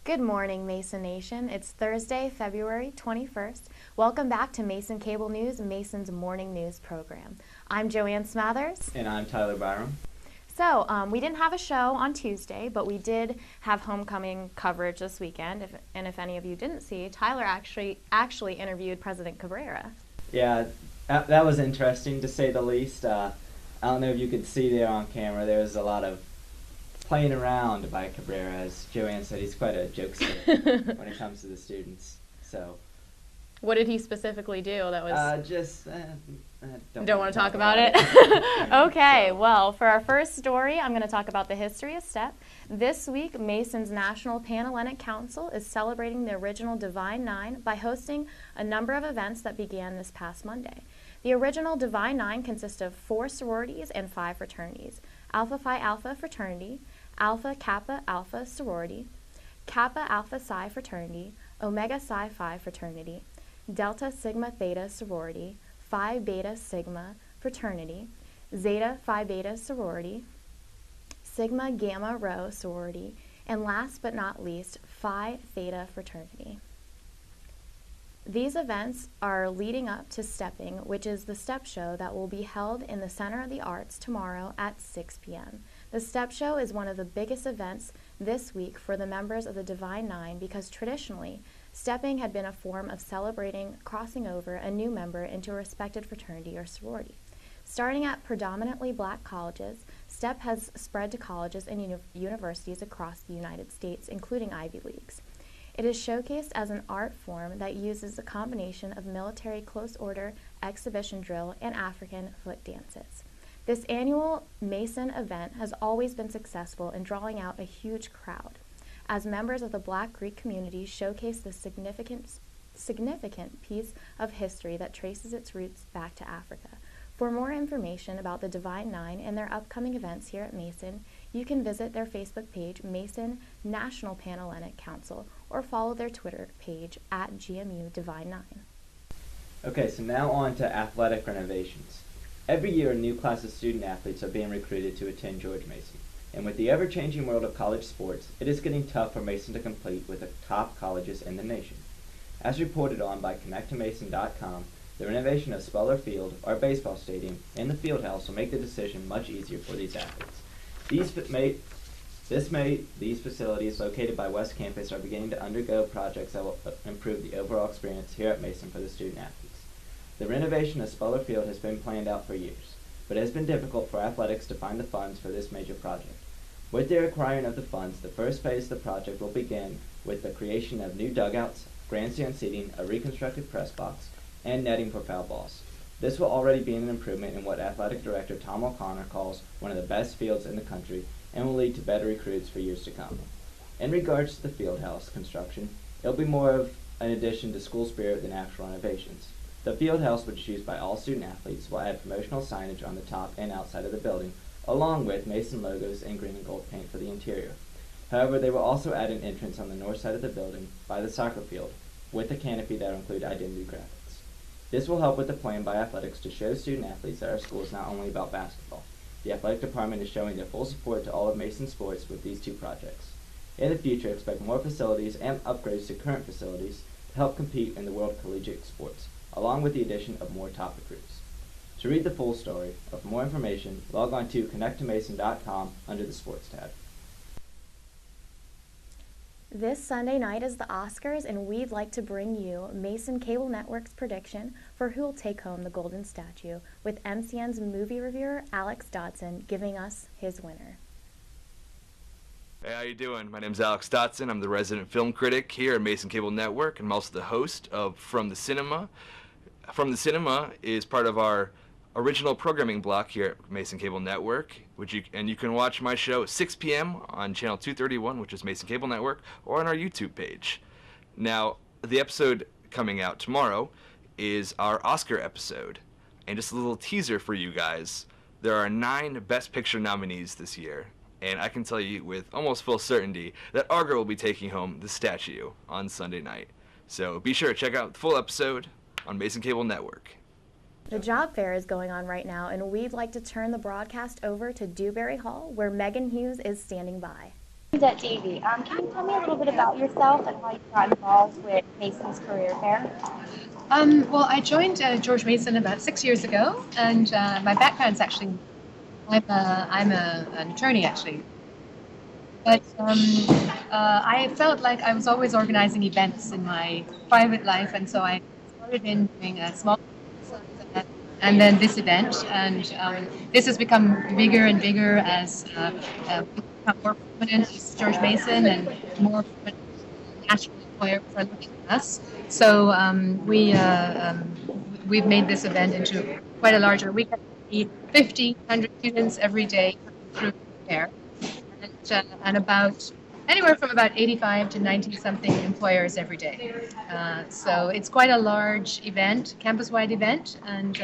Good morning, Mason Nation. It's Thursday, February 21st. Welcome back to Mason Cable News, Mason's morning news program. I'm Joanne Smathers. And I'm Tyler Byram. So, we didn't have a show on Tuesday, but we did have homecoming coverage this weekend. If any of you didn't see, Tyler actually interviewed President Cabrera. Yeah, that was interesting to say the least. I don't know if you could see there on camera. There was a lot of playing around by Cabrera. As Joanne said, he's quite a jokester when it comes to the students. So, what did he specifically do? That was don't want to talk about it. Okay, well, for our first story, I'm going to talk about the history of STEP. This week, Mason's National Panhellenic Council is celebrating the original Divine Nine by hosting a number of events that began this past Monday. The original Divine Nine consists of 4 sororities and 5 fraternities: Alpha Phi Alpha fraternity, Alpha Kappa Alpha sorority, Kappa Alpha Psi fraternity, Omega Psi Phi fraternity, Delta Sigma Theta sorority, Phi Beta Sigma fraternity, Zeta Phi Beta sorority, Sigma Gamma Rho sorority, and last but not least, Phi Theta fraternity. These events are leading up to Stepping, which is the STEP show that will be held in the Center of the Arts tomorrow at 6 p.m. The STEP show is one of the biggest events this week for the members of the Divine Nine because traditionally, stepping had been a form of celebrating crossing over a new member into a respected fraternity or sorority. Starting at predominantly black colleges, STEP has spread to colleges and universities across the United States, including Ivy Leagues. It is showcased as an art form that uses a combination of military close order, exhibition drill, and African foot dances. This annual Mason event has always been successful in drawing out a huge crowd, as members of the Black Greek community showcase the significant piece of history that traces its roots back to Africa. For more information about the Divine Nine and their upcoming events here at Mason, you can visit their Facebook page, Mason National Panhellenic Council, or follow their Twitter page at GMU Divine Nine. Okay, so now on to athletic renovations. Every year, a new class of student athletes are being recruited to attend George Mason. And with the ever-changing world of college sports, it is getting tough for Mason to compete with the top colleges in the nation. As reported on by ConnectToMason.com, the renovation of Speller Field, our baseball stadium, and the field house will make the decision much easier for these athletes. These facilities located by West Campus are beginning to undergo projects that will improve the overall experience here at Mason for the student athletes. The renovation of Speller Field has been planned out for years, but it has been difficult for athletics to find the funds for this major project. With the acquiring of the funds, the first phase of the project will begin with the creation of new dugouts, grandstand seating, a reconstructed press box, and netting for foul balls. This will already be an improvement in what Athletic Director Tom O'Connor calls one of the best fields in the country and will lead to better recruits for years to come. In regards to the field house construction, it will be more of an addition to school spirit than actual renovations. The field house, which is used by all student athletes, will add promotional signage on the top and outside of the building, along with Mason logos and green and gold paint for the interior. However, they will also add an entrance on the north side of the building by the soccer field, with a canopy that will include identity graphics. This will help with the plan by athletics to show student athletes that our school is not only about basketball. The athletic department is showing their full support to all of Mason sports with these 2 projects. In the future, expect more facilities and upgrades to current facilities to help compete in the world of collegiate sports, along with the addition of more top recruits. To read the full story or for more information, log on to ConnectToMason.com under the Sports tab. This Sunday night is the Oscars, and we'd like to bring you Mason Cable Network's prediction for who will take home the Golden Statue, with MCN's movie reviewer Alex Dodson giving us his winner. Hey, how you doing? My name's Alex Dodson. I'm the resident film critic here at Mason Cable Network, and I'm also the host of From the Cinema. From the Cinema is part of our original programming block here at Mason Cable Network, you can watch my show at 6 p.m. on channel 231, which is Mason Cable Network, or on our YouTube page. Now, the episode coming out tomorrow is our Oscar episode, and just a little teaser for you guys. There are 9 Best Picture nominees this year, and I can tell you with almost full certainty that Argo will be taking home the statue on Sunday night. So be sure to check out the full episode on Mason Cable Network. The job fair is going on right now, and we'd like to turn the broadcast over to Dewberry Hall, where Megan Hughes is standing by. Davey. Can you tell me a little bit about yourself and how you got involved with Mason's Career Fair? Well, I joined George Mason about 6 years ago, and my background's actually an attorney actually, but I felt like I was always organizing events in my private life, and so I started in doing a small and then this event, and this has become bigger and bigger as we become more prominent as George Mason and more prominent national employers are looking at us. So we've made this event into quite a larger. We have 50, 100 students every day through there, and about anywhere from about 85 to 90 something employers every day. So it's quite a large event, campus-wide event, and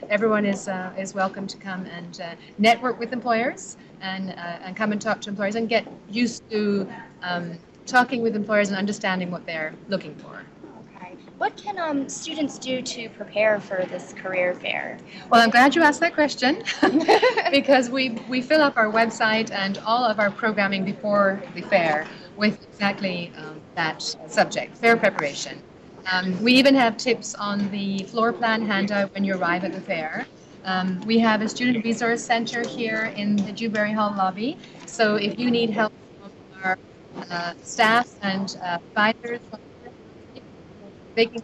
everyone is welcome to come and network with employers and come and talk to employers and get used to talking with employers and understanding what they're looking for. Okay. What can students do to prepare for this career fair? Well, I'm glad you asked that question because we fill up our website and all of our programming before the fair with exactly that subject, fair preparation. We even have tips on the floor plan handout when you arrive at the fair. We have a student resource center here in the Dewberry Hall lobby, so if you need help from our staff and advisors, they can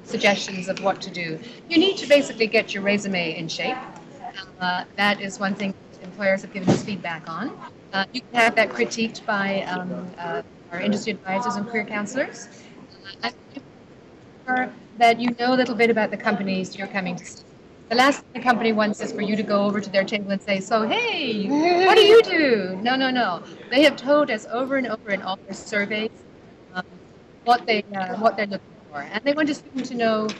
suggestions of what to do. You need to basically get your resume in shape. That is one thing employers have given us feedback on. You can have that critiqued by our industry advisors and career counselors. And that you know a little bit about the companies you're coming to see. The last thing a company wants is for you to go over to their table and say, so, hey, what do you do? No, no, no. They have told us over and over in all their surveys um, what they're looking for. And they want a student to know what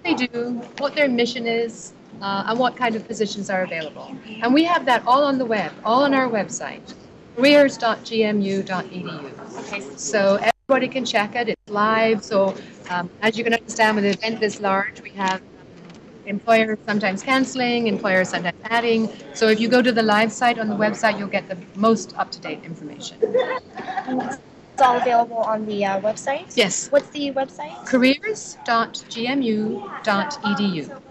they do, what their mission is, and what kind of positions are available. And we have that all on the web, all on our website, careers.gmu.edu. So everybody can check it. It's live. So as you can understand, with an event this large, we have employers sometimes canceling, employers sometimes adding. So if you go to the live site on the website, you'll get the most up-to-date information. It's all available on the website? Yes. What's the website? careers.gmu.edu.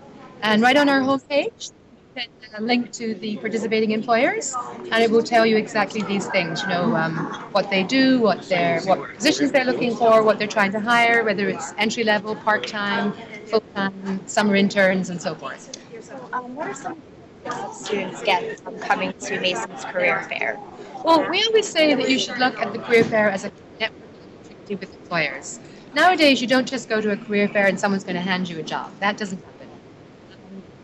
And right on our homepage, you can link to the participating employers, and it will tell you exactly these things. You know, what they do, what positions they're looking for, what they're trying to hire, whether it's entry level, part time, full time, summer interns, and so forth. What are some benefits students get from coming to Mason's Career Fair? Well, we always say that you should look at the career fair as a networking opportunity with employers. Nowadays, you don't just go to a career fair and someone's going to hand you a job. That doesn't happen.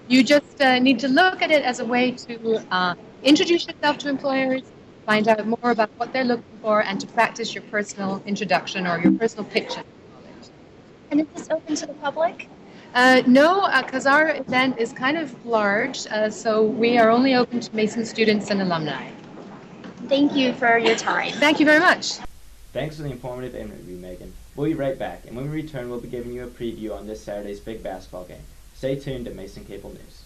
You just need to look at it as a way to introduce yourself to employers, find out more about what they're looking for, and to practice your personal introduction or your personal pitch. And is this open to the public? No, because our event is kind of large, so we are only open to Mason students and alumni. Thank you for your time. Thank you very much. Thanks for the informative interview, Megan. We'll be right back, and when we return, we'll be giving you a preview on this Saturday's big basketball game. Stay tuned to Mason Cable News.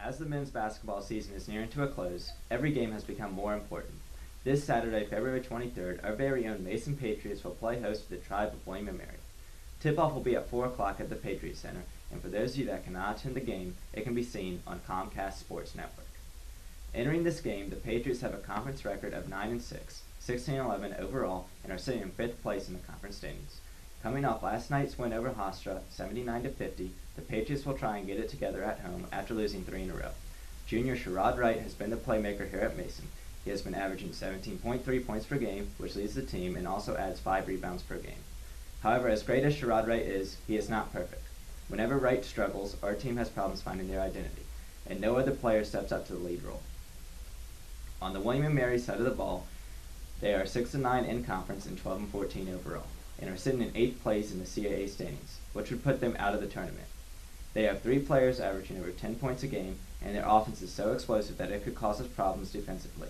As the men's basketball season is nearing to a close, every game has become more important. This Saturday, February 23rd, our very own Mason Patriots will play host to the Tribe of William and Mary. Tip-off will be at 4 o'clock at the Patriot Center, and for those of you that cannot attend the game, it can be seen on Comcast Sports Network. Entering this game, the Patriots have a conference record of 9-6, 16-11 overall, and are sitting in 5th place in the conference standings. Coming off last night's win over Hofstra, 79-50, the Patriots will try and get it together at home after losing 3 in a row. Junior Sherrod Wright has been the playmaker here at Mason. He has been averaging 17.3 points per game, which leads the team, and also adds 5 rebounds per game. However, as great as Sherrod Wright is, he is not perfect. Whenever Wright struggles, our team has problems finding their identity, and no other player steps up to the lead role. On the William & Mary side of the ball, they are 6-9 in conference and 12-14 overall, and are sitting in 8th place in the CAA standings, which would put them out of the tournament. They have 3 players averaging over 10 points a game, and their offense is so explosive that it could cause us problems defensively.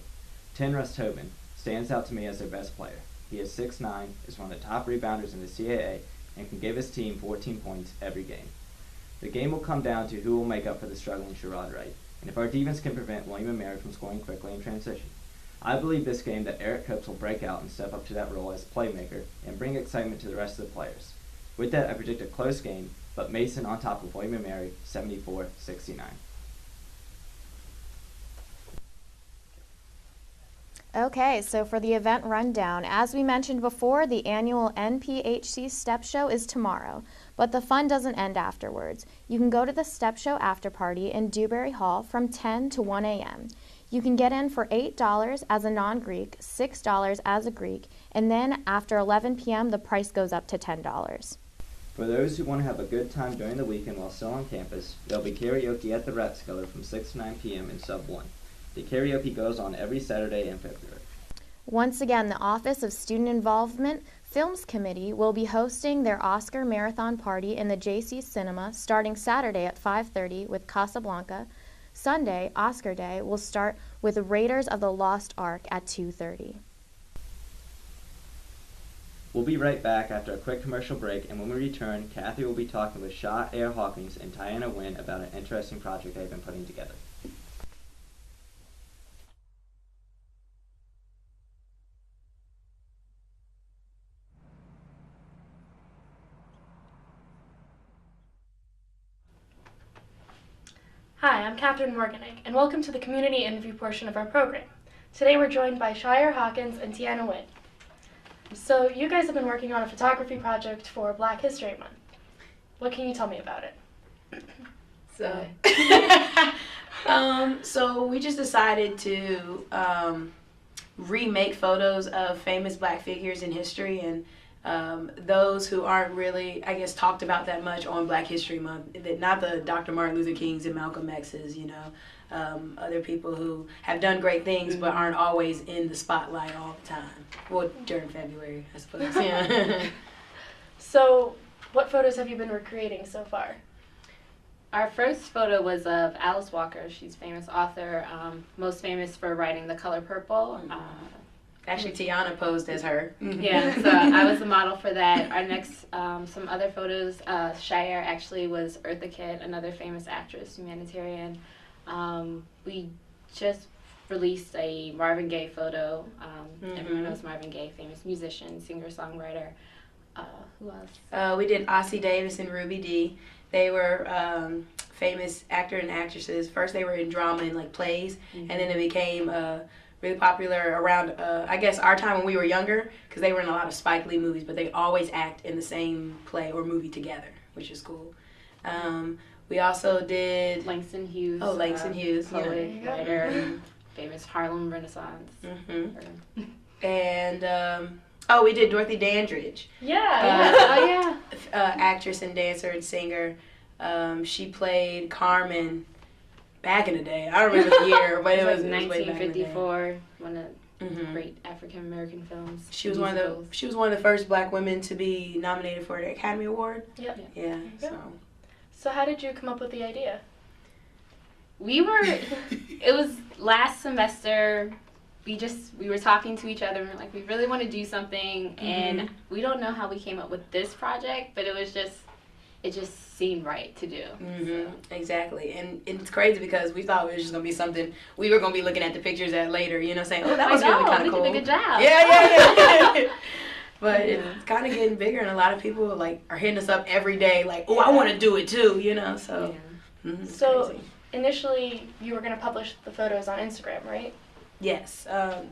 Tin Rusthoven stands out to me as their best player. He is 6'9", is one of the top rebounders in the CAA, and can give his team 14 points every game. The game will come down to who will make up for the struggling Sherrod Wright, and if our defense can prevent William & Mary from scoring quickly in transition. I believe this game that Eric Copes will break out and step up to that role as playmaker and bring excitement to the rest of the players. With that, I predict a close game, but Mason on top of William & Mary, 74-69. Okay, so for the event rundown, as we mentioned before, the annual NPHC Step Show is tomorrow, but the fun doesn't end afterwards. You can go to the Step Show after party in Dewberry Hall from 10 to 1 a.m. You can get in for $8 as a non-Greek, $6 as a Greek, and then after 11 p.m. the price goes up to $10. For those who want to have a good time during the weekend while still on campus, there'll be karaoke at the Rathskeller from 6 to 9 p.m. in Sub 1. The karaoke goes on every Saturday in February. Once again, the Office of Student Involvement Films Committee will be hosting their Oscar Marathon Party in the JC Cinema starting Saturday at 5:30 with Casablanca. Sunday, Oscar Day, will start with Raiders of the Lost Ark at 2:30. We'll be right back after a quick commercial break, and when we return, Kathy will be talking with Shaw Air Hawkins and Tiana Wynn about an interesting project they've been putting together. Hi, I'm Catherine Morganick, and welcome to the community interview portion of our program. Today we're joined by Shire Hawkins and Tiana Wynn. So you guys have been working on a photography project for Black History Month. What can you tell me about it? So we just decided to remake photos of famous Black figures in history, and those who aren't really, I guess, talked about that much on Black History Month. Not the Dr. Martin Luther Kings and Malcolm X's, other people who have done great things but aren't always in the spotlight all the time. Well, during February, I suppose. Yeah. So what photos have you been recreating so far? Our first photo was of Alice Walker. She's a famous author, most famous for writing The Color Purple. Actually, Tiana posed as her. Yeah, so I was the model for that. Our next, some other photos, Shire actually was Eartha Kitt, another famous actress, humanitarian. We just released a Marvin Gaye photo. Everyone knows Marvin Gaye, famous musician, singer-songwriter. Who else? We did Ossie Davis and Ruby Dee. They were famous actor and actresses. First they were in drama and like plays, and then it became really popular around, I guess, our time when we were younger, because they were in a lot of Spike Lee movies, but they always act in the same play or movie together, which is cool. We also did Langston Hughes. Oh, Langston Hughes, poet, writer, famous Harlem Renaissance. And we did Dorothy Dandridge. Actress and dancer and singer. She played Carmen back in the day. I don't remember the year, but it was 1954. One of the great African American films. She was one of the first Black women to be nominated for the Academy Award. Yep. Yeah. So how did you come up with the idea? It was last semester. We were talking to each other and we were like, we really want to do something, and we don't know how we came up with this project, but it just seemed right to do. So. Exactly. And it's crazy because we thought it was just going to be something we were going to be looking at the pictures at later, saying, oh, that was really kind of cool. We did a good job. Yeah. But it's kind of getting bigger, and a lot of people are hitting us up every day like, oh, I want to do it too, so. So initially you were going to publish the photos on Instagram, right? Yes,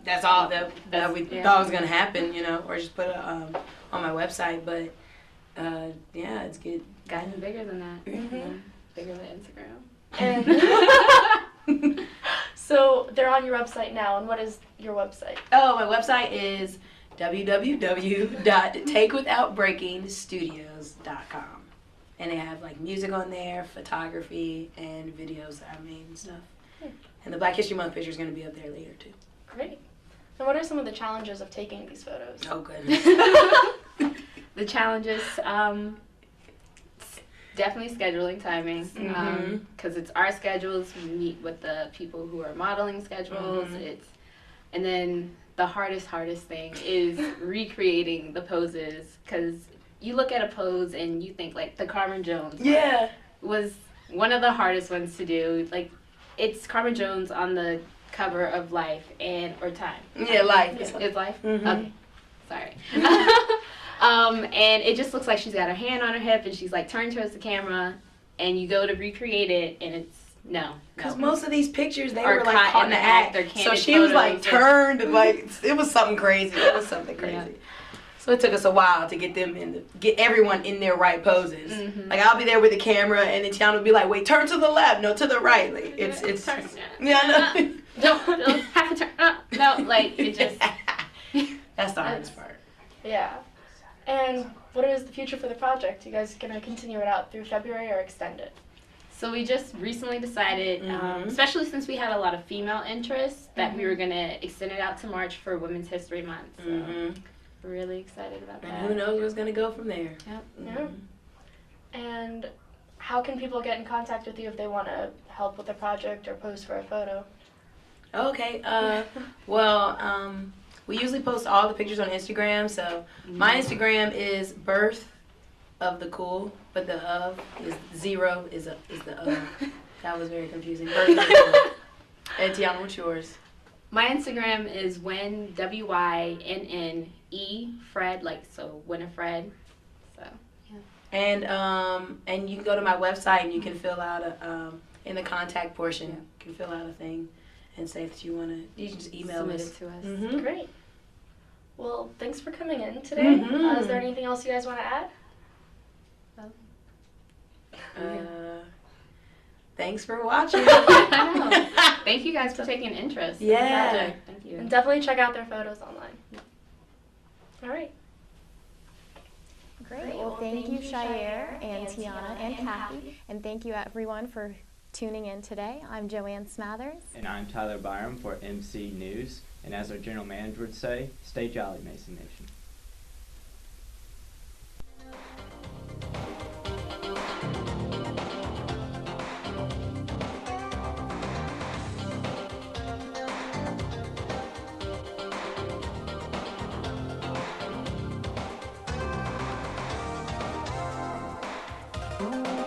that's all that we thought was gonna happen, you know, or just put it on my website. But yeah, it's gotten bigger than that. Mm-hmm. Yeah, bigger than Instagram. And so they're on your website now. And what is your website? Oh, my website is www.takewithoutbreakingstudios.com. And they have like music on there, photography, and videos that I made and stuff. And the Black History Month picture is going to be up there later too. Great. And what are some of the challenges of taking these photos? Oh goodness. The challenges, definitely scheduling timing, because it's our schedules. We meet with the people who are modeling schedules. And then the hardest thing is recreating the poses, because you look at a pose and you think like the Carmen Jones was one of the hardest ones to do. Like, it's Carmen Jones on the cover of Life or Time. Yeah, Life. It's Life? Okay. Sorry. And it just looks like she's got her hand on her hip and she's like turned towards the camera, and you go to recreate it and it's no. Because most of these pictures, they Or were like caught in the act. So she was like turned and like, it was something crazy. It was something crazy. Yeah. So it took us a while to get them get everyone in their right poses. Like, I'll be there with the camera and then Tiana would be like, wait, turn to the left, no, to the right. Like, it's yeah, no. Don't have to turn up. No, like, it just. That's the hardest part. Yeah. And what is the future for the project? You guys going to continue it out through February or extend it? So we just recently decided, especially since we had a lot of female interest, that we were going to extend it out to March for Women's History Month. So we're really excited about that. And who knows what's going to go from there. Yep. Yeah. And how can people get in contact with you if they want to help with the project or pose for a photo? Okay. Well, we usually post all the pictures on Instagram. So my Instagram is birth of the cool, but the of is 0 is the of. That was very confusing. Birth of the cool. And Tiana, what's yours? My Instagram is WYNNE Fred, like so Winifred. So yeah. And you can go to my website and you can fill out in the contact portion, you can fill out a thing and say that you want to. You can just email Submit us. it to us. Great. Well, thanks for coming in today. Is there anything else you guys want to add? Thanks for watching. Thank you guys for taking an interest in Yeah. the project. Thank you. And definitely check out their photos online. All right. Great. Well, thank you, Shire and Tiana and Kathy. And thank you, everyone, for tuning in today. I'm Joanne Smathers. And I'm Tyler Byram for MC News. And as our general manager would say, stay jolly, Mason Nation. Ooh.